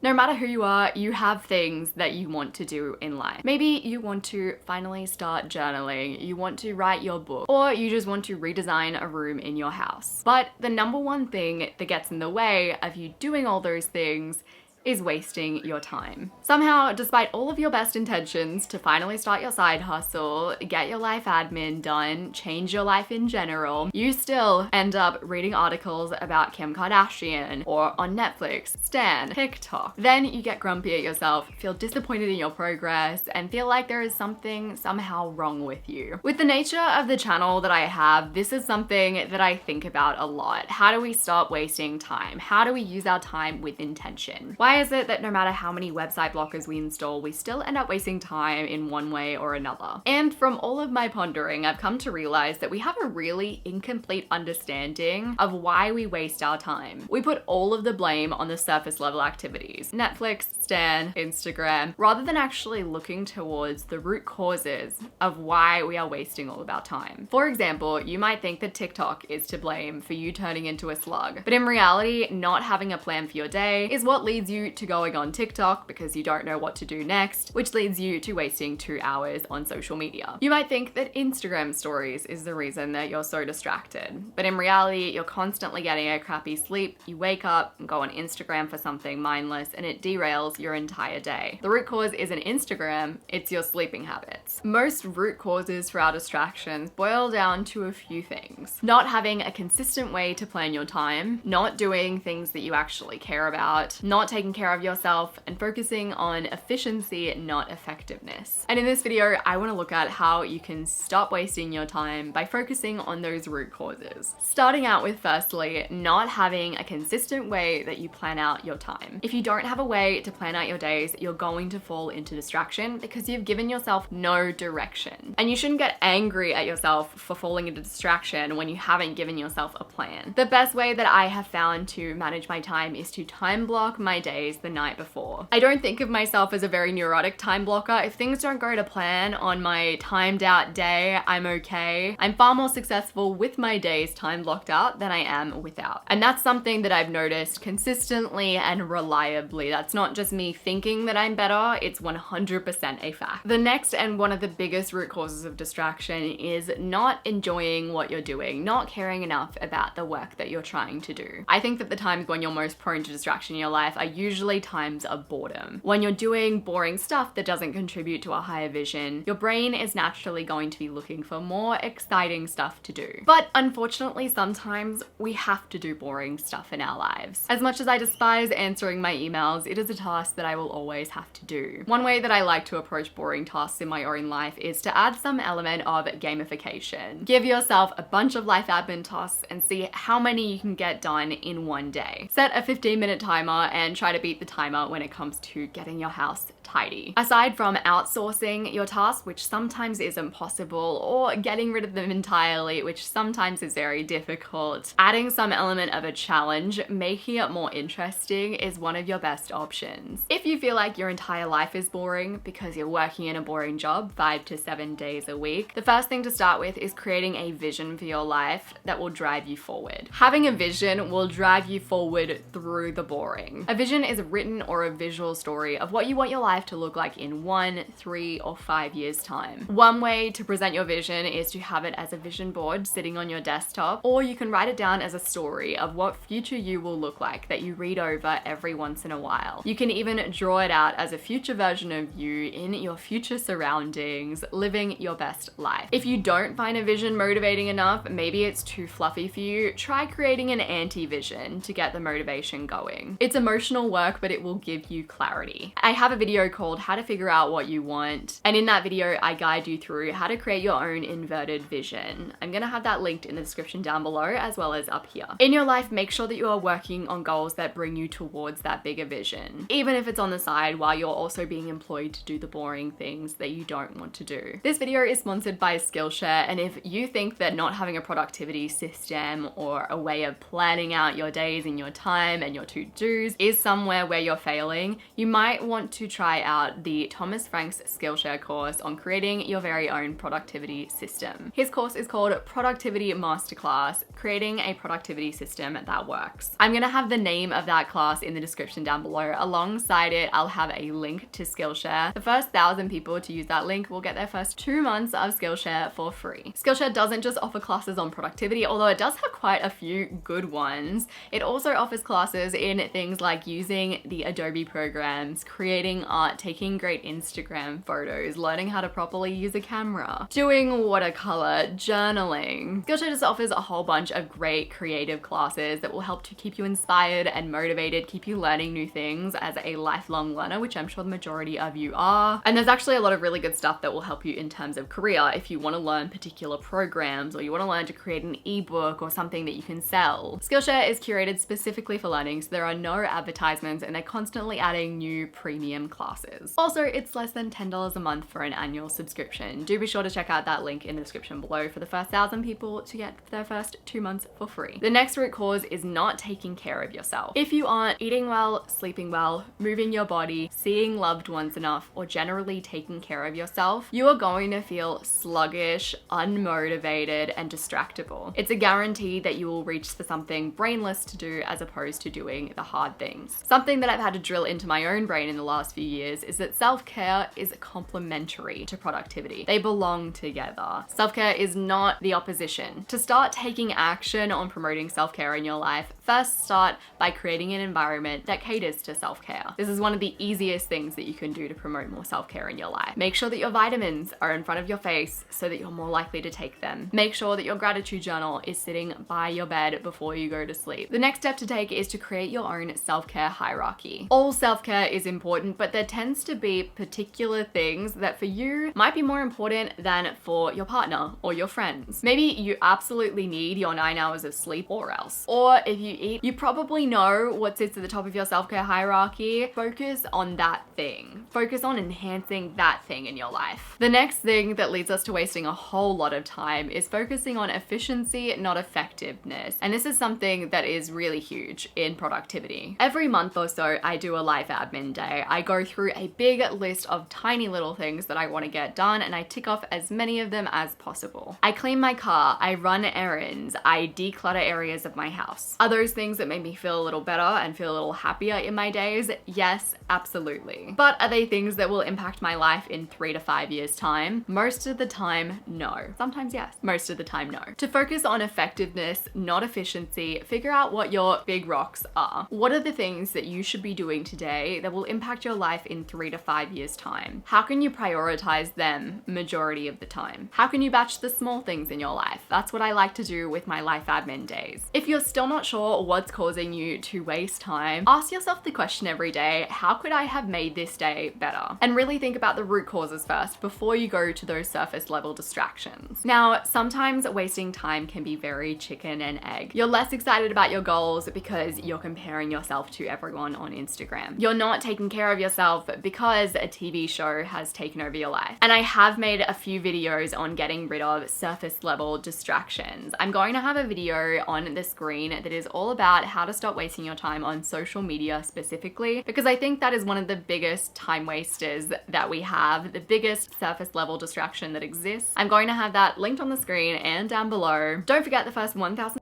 No matter who you are, you have things that you want to do in life. Maybe you want to finally start journaling, you want to write your book, or you just want to redesign a room in your house. But the number one thing that gets in the way of you doing all those things is wasting your time. Somehow, despite all of your best intentions to finally start your side hustle, get your life admin done, change your life in general, you still end up reading articles about Kim Kardashian or on Netflix, Stan, TikTok. Then you get grumpy at yourself, feel disappointed in your progress, and feel like there is something somehow wrong with you. With the nature of the channel that I have, this is something that I think about a lot. How do we stop wasting time? How do we use our time with intention? Why is it that no matter how many website blockers we install, we still end up wasting time in one way or another? And from all of my pondering, I've come to realize that we have a really incomplete understanding of why we waste our time. We put all of the blame on the surface level activities, Netflix, Stan, Instagram, rather than actually looking towards the root causes of why we are wasting all of our time. For example, you might think that TikTok is to blame for you turning into a slug, but in reality, not having a plan for your day is what leads you to going on TikTok because you don't know what to do next, which leads you to wasting 2 hours on social media. You might think that Instagram stories is the reason that you're so distracted, but in reality, you're constantly getting a crappy sleep, you wake up and go on Instagram for something mindless, and it derails your entire day. The root cause isn't Instagram, it's your sleeping habits. Most root causes for our distractions boil down to a few things. Not having a consistent way to plan your time, not doing things that you actually care about, not taking care of yourself, and focusing on efficiency, not effectiveness. And in this video, I want to look at how you can stop wasting your time by focusing on those root causes. Starting out with, firstly, not having a consistent way that you plan out your time. If you don't have a way to plan out your days, you're going to fall into distraction because you've given yourself no direction. And you shouldn't get angry at yourself for falling into distraction when you haven't given yourself a plan. The best way that I have found to manage my time is to time block my days the night before. I don't think of myself as a very neurotic time blocker. If things don't go to plan on my timed out day, I'm okay. I'm far more successful with my days time blocked out than I am without. And that's something that I've noticed consistently and reliably. That's not just me thinking that I'm better, it's 100% a fact. The next and one of the biggest root causes of distraction is not enjoying what you're doing, not caring enough about the work that you're trying to do. I think that the times when you're most prone to distraction in your life are usually times of boredom. When you're doing boring stuff that doesn't contribute to a higher vision, your brain is naturally going to be looking for more exciting stuff to do. But unfortunately, sometimes we have to do boring stuff in our lives. As much as I despise answering my emails, it is a task that I will always have to do. One way that I like to approach boring tasks in my own life is to add some element of gamification. Give yourself a bunch of life admin tasks and see how many you can get done in one day. Set a 15-minute timer and try to beat the timer when it comes to getting your house tidy. Aside from outsourcing your tasks, which sometimes isn't possible, or getting rid of them entirely, which sometimes is very difficult, adding some element of a challenge, making it more interesting is one of your best options. If you feel like your entire life is boring because you're working in a boring job 5 to 7 days a week, the first thing to start with is creating a vision for your life that will drive you forward. Having a vision will drive you forward through the boring. A vision is a written or a visual story of what you want your life to look like in 1, 3, or 5 years' time. One way to present your vision is to have it as a vision board sitting on your desktop, or you can write it down as a story of what future you will look like that you read over every once in a while. You can even draw it out as a future version of you in your future surroundings, living your best life. If you don't find a vision motivating enough, maybe it's too fluffy for you, try creating an anti-vision to get the motivation going. It's emotional work, but it will give you clarity. I have a video called How to Figure Out What You Want, and in that video I guide you through how to create your own inverted vision. I'm gonna have that linked in the description down below as well as up here. In your life, make sure that you are working on goals that bring you towards that bigger vision, even if it's on the side while you're also being employed to do the boring things that you don't want to do. This video is sponsored by Skillshare, and if you think that not having a productivity system or a way of planning out your days and your time and your to-dos is somewhere where you're failing, you might want to try try out the Thomas Frank's Skillshare course on creating your very own productivity system. His course is called Productivity Masterclass, Creating a Productivity System That Works. I'm gonna have the name of that class in the description down below. Alongside it, I'll have a link to Skillshare. The first 1,000 people to use that link will get their first 2 months of Skillshare for free. Skillshare doesn't just offer classes on productivity, although it does have quite a few good ones. It also offers classes in things like using the Adobe programs, creating art, taking great Instagram photos, learning how to properly use a camera, doing watercolor, journaling. Skillshare just offers a whole bunch of great creative classes that will help to keep you inspired and motivated, keep you learning new things as a lifelong learner, which I'm sure the majority of you are. And there's actually a lot of really good stuff that will help you in terms of career if you want to learn particular programs or you want to learn to create an ebook or something that you can sell. Skillshare is curated specifically for learning, so there are no advertisements and they're constantly adding new premium classes. Also, it's less than $10 a month for an annual subscription. Do be sure to check out that link in the description below for the first 1,000 people to get their first 2 months for free. The next root cause is not taking care of yourself. If you aren't eating well, sleeping well, moving your body, seeing loved ones enough, or generally taking care of yourself, you are going to feel sluggish, unmotivated, and distractible. It's a guarantee that you will reach for something brainless to do as opposed to doing the hard things. Something that I've had to drill into my own brain in the last few years is that self-care is complementary to productivity. They belong together. Self-care is not the opposition. To start taking action on promoting self-care in your life, first start by creating an environment that caters to self-care. This is one of the easiest things that you can do to promote more self-care in your life. Make sure that your vitamins are in front of your face so that you're more likely to take them. Make sure that your gratitude journal is sitting by your bed before you go to sleep. The next step to take is to create your own self-care hierarchy. All self-care is important, but there tends to be particular things that for you might be more important than for your partner or your friends. Maybe you absolutely need your 9 hours of sleep or else. Or if you eat, you probably know what sits at the top of your self-care hierarchy. Focus on that thing. Focus on enhancing that thing in your life. The next thing that leads us to wasting a whole lot of time is focusing on efficiency, not effectiveness. And this is something that is really huge in productivity. Every month or so, I do a life admin day. I go through a big list of tiny little things that I want to get done and I tick off as many of them as possible. I clean my car, I run errands, I declutter areas of my house. Are those things that make me feel a little better and feel a little happier in my days? Yes, absolutely. But are they things that will impact my life in 3 to 5 years' time? Most of the time, no. Sometimes yes. Most of the time, no. To focus on effectiveness, not efficiency, figure out what your big rocks are. What are the things that you should be doing today that will impact your life in 3 to 5 years' time? How can you prioritize them majority of the time? How can you batch the small things in your life? That's what I like to do with my life admin days. If you're still not sure what's causing you to waste time, ask yourself the question every day, how could I have made this day better? And really think about the root causes first before you go to those surface level distractions. Now, sometimes wasting time can be very chicken and egg. You're less excited about your goals because you're comparing yourself to everyone on Instagram. You're not taking care of yourself because a TV show has taken over your life. And I have made a few videos on getting rid of surface level distractions. I'm going to have a video on the screen that is all about how to stop wasting your time on social media specifically, because I think that is one of the biggest time wasters that we have, the biggest surface level distraction that exists. I'm going to have that linked on the screen and down below. Don't forget the first 1,000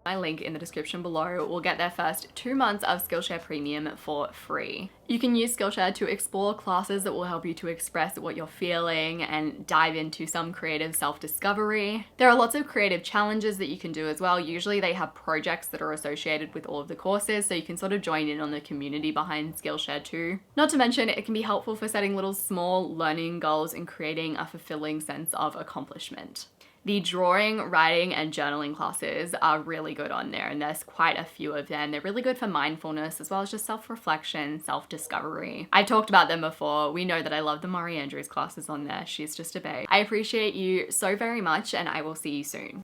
my link in the description below will get their first 2 months of Skillshare Premium for free. You can use Skillshare to explore classes that will help you to express what you're feeling and dive into some creative self-discovery. There are lots of creative challenges that you can do as well. Usually they have projects that are associated with all of the courses, so you can sort of join in on the community behind Skillshare too. Not to mention, it can be helpful for setting little small learning goals and creating a fulfilling sense of accomplishment. The drawing, writing, and journaling classes are really good on there, and there's quite a few of them. They're really good for mindfulness as well as just self-reflection, self-discovery. I talked about them before. We know that I love the Mari Andrews classes on there. She's just a babe. I appreciate you so very much, and I will see you soon.